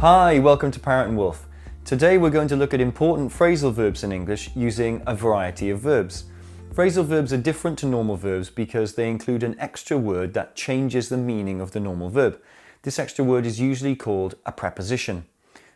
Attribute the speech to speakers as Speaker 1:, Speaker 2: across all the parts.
Speaker 1: Hi, welcome to Parrot and Wolf. Today we're going to look at important phrasal verbs in English using a variety of verbs. Phrasal verbs are different to normal verbs because they include an extra word that changes the meaning of the normal verb. This extra word is usually called a preposition.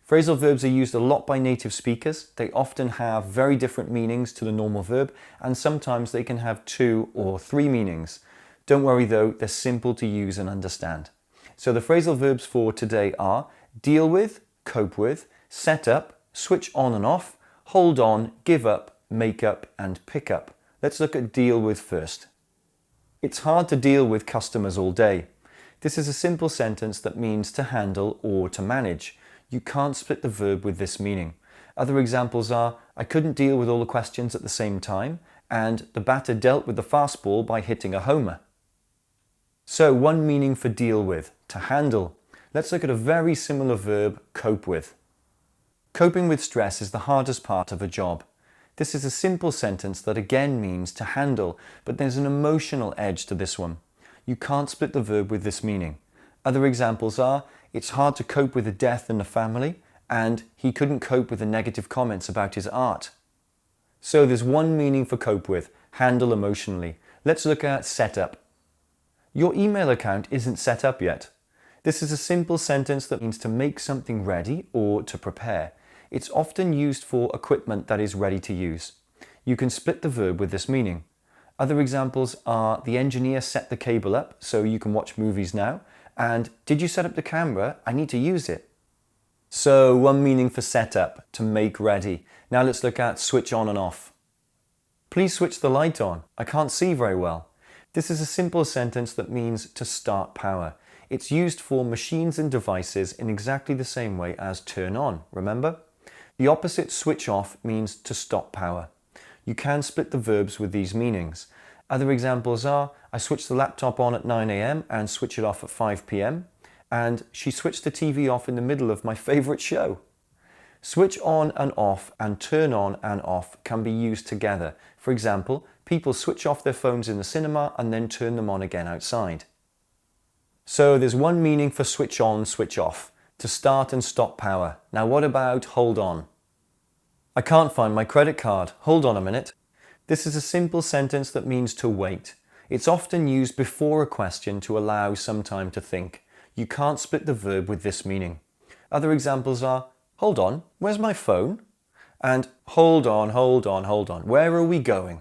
Speaker 1: Phrasal verbs are used a lot by native speakers. They often have very different meanings to the normal verb, and sometimes they can have 2 or 3 meanings. Don't worry though, they're simple to use and understand. So the phrasal verbs for today are deal with, cope with, set up, switch on and off, hold on, give up, make up, and pick up. Let's look at deal with first. It's hard to deal with customers all day. This is a simple sentence that means to handle or to manage. You can't split the verb with this meaning. Other examples are, I couldn't deal with all the questions at the same time, and the batter dealt with the fastball by hitting a homer. So one meaning for deal with, to handle. Let's look at a very similar verb, cope with. Coping with stress is the hardest part of a job. This is a simple sentence that again means to handle, but there's an emotional edge to this one. You can't split the verb with this meaning. Other examples are, it's hard to cope with a death in the family, and he couldn't cope with the negative comments about his art. So there's one meaning for cope with, handle emotionally. Let's look at set up. Your email account isn't set up yet. This is a simple sentence that means to make something ready or to prepare. It's often used for equipment that is ready to use. You can split the verb with this meaning. Other examples are the engineer set the cable up so you can watch movies now, and did you set up the camera? I need to use it. So one meaning for set up, to make ready. Now let's look at switch on and off. Please switch the light on. I can't see very well. This is a simple sentence that means to start power. It's used for machines and devices in exactly the same way as turn on, remember? The opposite switch off means to stop power. You can split the verbs with these meanings. Other examples are, I switched the laptop on at 9 a.m. and switch it off at 5 p.m. And she switched the TV off in the middle of my favourite show. Switch on and off and turn on and off can be used together. For example, people switch off their phones in the cinema and then turn them on again outside. So there's one meaning for switch on, switch off, to start and stop power. Now what about hold on? I can't find my credit card. Hold on a minute. This is a simple sentence that means to wait. It's often used before a question to allow some time to think. You can't split the verb with this meaning. Other examples are, hold on, where's my phone? And hold on, hold on, hold on, where are we going?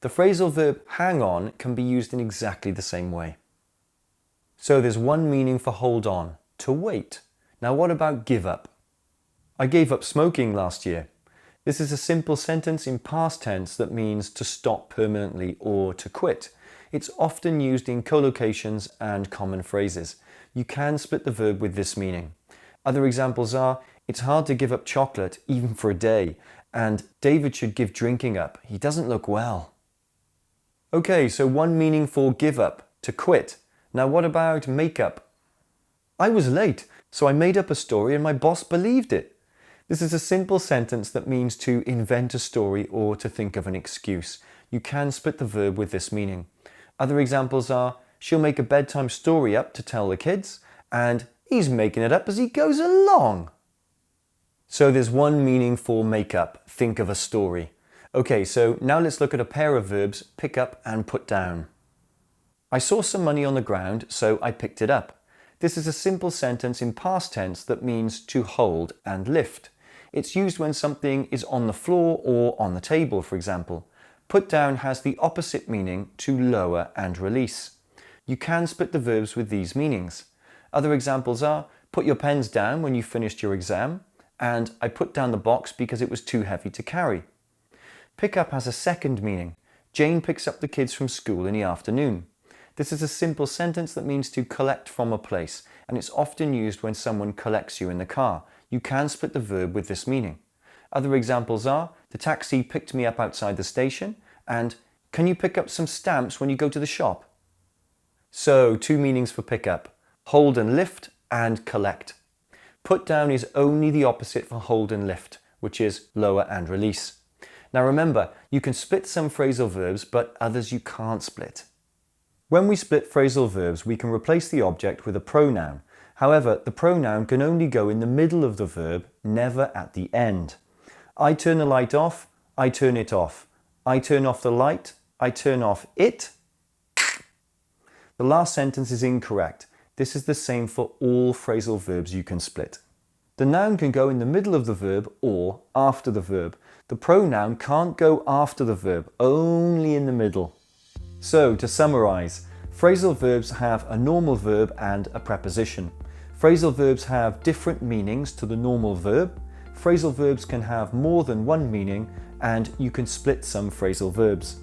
Speaker 1: The phrasal verb hang on can be used in exactly the same way. So there's one meaning for hold on, to wait. Now what about give up? I gave up smoking last year. This is a simple sentence in past tense that means to stop permanently or to quit. It's often used in collocations and common phrases. You can split the verb with this meaning. Other examples are, it's hard to give up chocolate even for a day, and David should give drinking up. He doesn't look well. Okay, so one meaning for give up, to quit. Now what about make up? I was late, so I made up a story and my boss believed it. This is a simple sentence that means to invent a story or to think of an excuse. You can split the verb with this meaning. Other examples are, she'll make a bedtime story up to tell the kids, and he's making it up as he goes along. So there's one meaning for make up, think of a story. Okay, so now let's look at a pair of verbs, pick up and put down. I saw some money on the ground, so I picked it up. This is a simple sentence in past tense that means to hold and lift. It's used when something is on the floor or on the table, for example. Put down has the opposite meaning, to lower and release. You can split the verbs with these meanings. Other examples are, put your pens down when you finished your exam, and I put down the box because it was too heavy to carry. Pick up has a second meaning. Jane picks up the kids from school in the afternoon. This is a simple sentence that means to collect from a place, and it's often used when someone collects you in the car. You can split the verb with this meaning. Other examples are, the taxi picked me up outside the station, and can you pick up some stamps when you go to the shop? So, two meanings for pick up, hold and lift and collect. Put down is only the opposite for hold and lift, which is lower and release. Now remember, you can split some phrasal verbs, but others you can't split. When we split phrasal verbs, we can replace the object with a pronoun. However, the pronoun can only go in the middle of the verb, never at the end. I turn the light off, I turn it off. I turn off the light, I turn off it. The last sentence is incorrect. This is the same for all phrasal verbs you can split. The noun can go in the middle of the verb or after the verb. The pronoun can't go after the verb, only in the middle. So, to summarize, phrasal verbs have a normal verb and a preposition. Phrasal verbs have different meanings to the normal verb. Phrasal verbs can have more than one meaning, and you can split some phrasal verbs.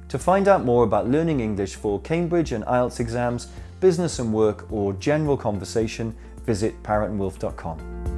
Speaker 1: To find out more about learning English for Cambridge and IELTS exams, business and work, or general conversation, visit ParrotandWolf.com.